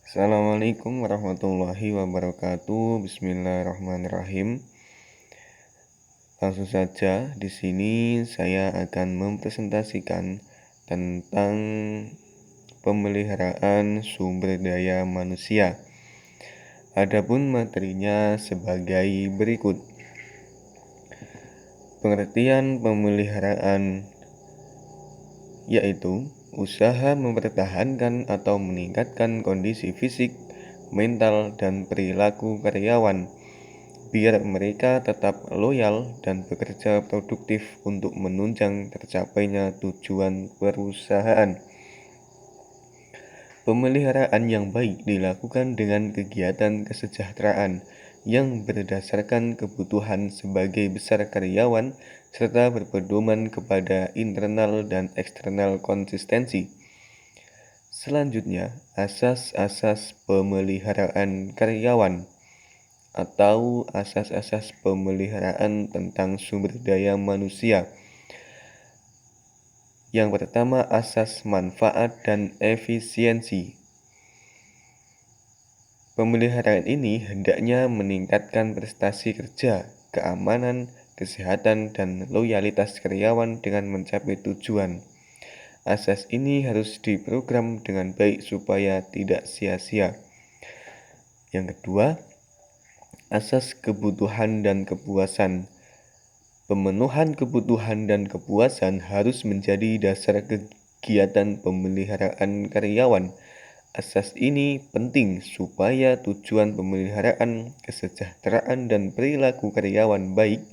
Assalamualaikum warahmatullahi wabarakatuh. Bismillahirrahmanirrahim. Langsung saja, di sini saya akan mempresentasikan tentang pemeliharaan sumber daya manusia. Adapun materinya sebagai berikut. Pengertian pemeliharaan yaitu usaha mempertahankan atau meningkatkan kondisi fisik, mental, dan perilaku karyawan biar mereka tetap loyal dan bekerja produktif untuk menunjang tercapainya tujuan perusahaan. Pemeliharaan yang baik dilakukan dengan kegiatan kesejahteraan yang berdasarkan kebutuhan sebagai besar karyawan serta berpedoman kepada internal dan eksternal konsistensi. Selanjutnya, asas-asas pemeliharaan karyawan atau asas-asas pemeliharaan tentang sumber daya manusia. Yang pertama, asas manfaat dan efisiensi. Pemeliharaan ini hendaknya meningkatkan prestasi kerja, keamanan, kesehatan, dan loyalitas karyawan dengan mencapai tujuan. Asas ini harus diprogram dengan baik supaya tidak sia-sia. Yang kedua, asas kebutuhan dan kepuasan. Pemenuhan kebutuhan dan kepuasan harus menjadi dasar kegiatan pemeliharaan karyawan. Asas ini penting supaya tujuan pemeliharaan, kesejahteraan, dan perilaku karyawan baik,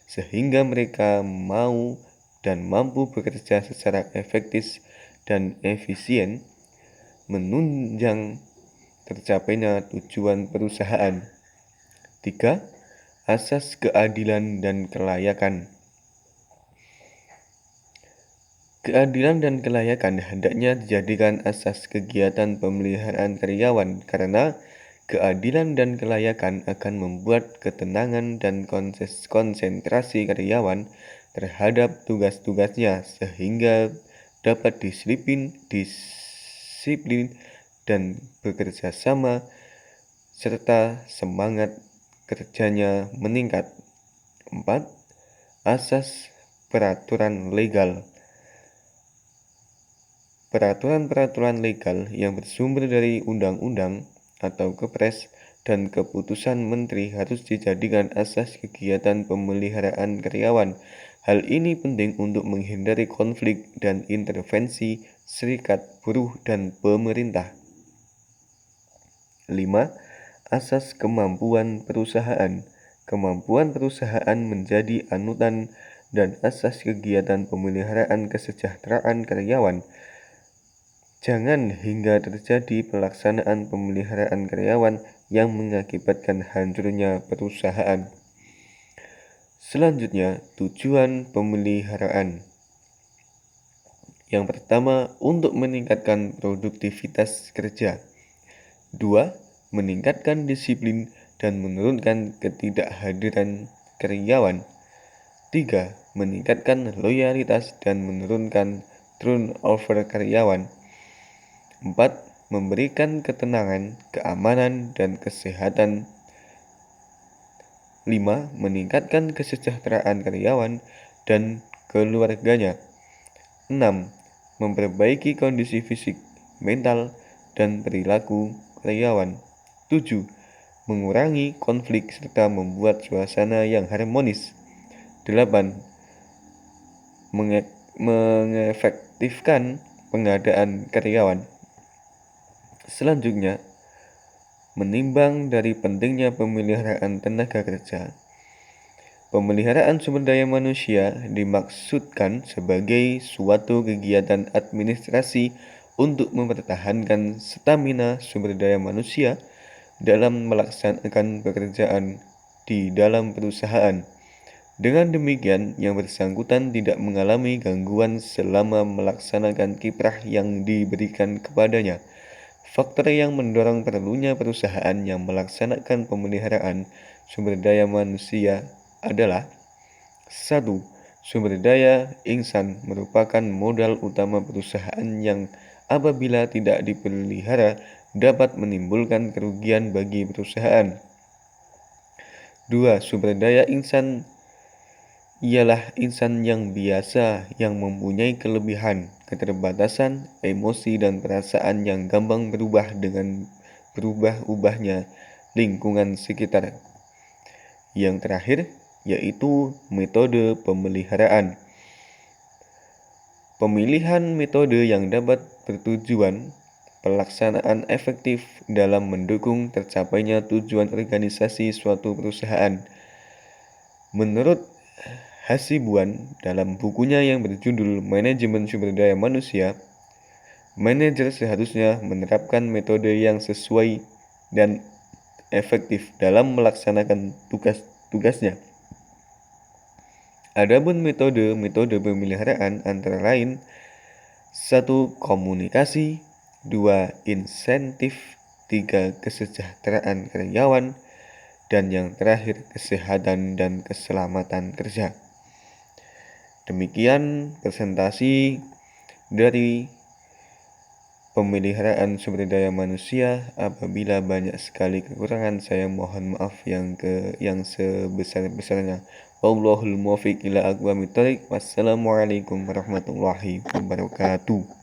sehingga mereka mau dan mampu bekerja secara efektif dan efisien, menunjang tercapainya tujuan perusahaan. 3. Asas keadilan dan kelayakan. Keadilan dan kelayakan hendaknya dijadikan asas kegiatan pemeliharaan karyawan karena keadilan dan kelayakan akan membuat ketenangan dan konsentrasi karyawan terhadap tugas-tugasnya sehingga dapat disiplin dan bekerja sama serta semangat kerjanya meningkat. 4. Asas peraturan legal. Peraturan-peraturan legal yang bersumber dari undang-undang atau kepres dan keputusan menteri harus dijadikan asas kegiatan pemeliharaan karyawan. Hal ini penting untuk menghindari konflik dan intervensi serikat buruh dan pemerintah. 5. Asas kemampuan perusahaan. Kemampuan perusahaan menjadi anutan dan asas kegiatan pemeliharaan kesejahteraan karyawan. Jangan hingga terjadi pelaksanaan pemeliharaan karyawan yang mengakibatkan hancurnya perusahaan. Selanjutnya, tujuan pemeliharaan. Yang pertama, untuk meningkatkan produktivitas kerja. 2. Meningkatkan disiplin dan menurunkan ketidakhadiran karyawan. 3. Meningkatkan loyalitas dan menurunkan turnover karyawan. 4. Memberikan ketenangan, keamanan, dan kesehatan. 5. Meningkatkan kesejahteraan karyawan dan keluarganya. 6. Memperbaiki kondisi fisik, mental, dan perilaku karyawan. 7. Mengurangi konflik serta membuat suasana yang harmonis. 8. Mengefektifkan pengadaan karyawan. Selanjutnya, menimbang dari pentingnya pemeliharaan tenaga kerja. Pemeliharaan sumber daya manusia dimaksudkan sebagai suatu kegiatan administrasi untuk mempertahankan stamina sumber daya manusia dalam melaksanakan pekerjaan di dalam perusahaan. Dengan demikian, yang bersangkutan tidak mengalami gangguan selama melaksanakan kiprah yang diberikan kepadanya. Faktor yang mendorong perlunya perusahaan yang melaksanakan pemeliharaan sumber daya manusia adalah 1. Sumber daya insan merupakan modal utama perusahaan yang apabila tidak dipelihara dapat menimbulkan kerugian bagi perusahaan. 2. Sumber daya insan ialah insan yang biasa yang mempunyai kelebihan, keterbatasan, emosi dan perasaan yang gampang berubah dengan berubah-ubahnya lingkungan sekitar. Yang terakhir yaitu metode pemeliharaan. Pemilihan metode yang dapat bertujuan pelaksanaan efektif dalam mendukung tercapainya tujuan organisasi suatu perusahaan. Menurut Hasibuan dalam bukunya yang berjudul Manajemen Sumber Daya Manusia, manajer seharusnya menerapkan metode yang sesuai dan efektif dalam melaksanakan tugas-tugasnya. Adapun metode pemeliharaan antara lain 1. Komunikasi, 2. Insentif, 3. Kesejahteraan karyawan, dan yang terakhir kesehatan dan keselamatan kerja. Demikian presentasi dari pemeliharaan sumber daya manusia. Apabila banyak sekali kekurangan, saya mohon maaf yang sebesar-besarnya. Wallahul muwaffiq ila aqwamit thoriq. Wassalamualaikum warahmatullahi wabarakatuh.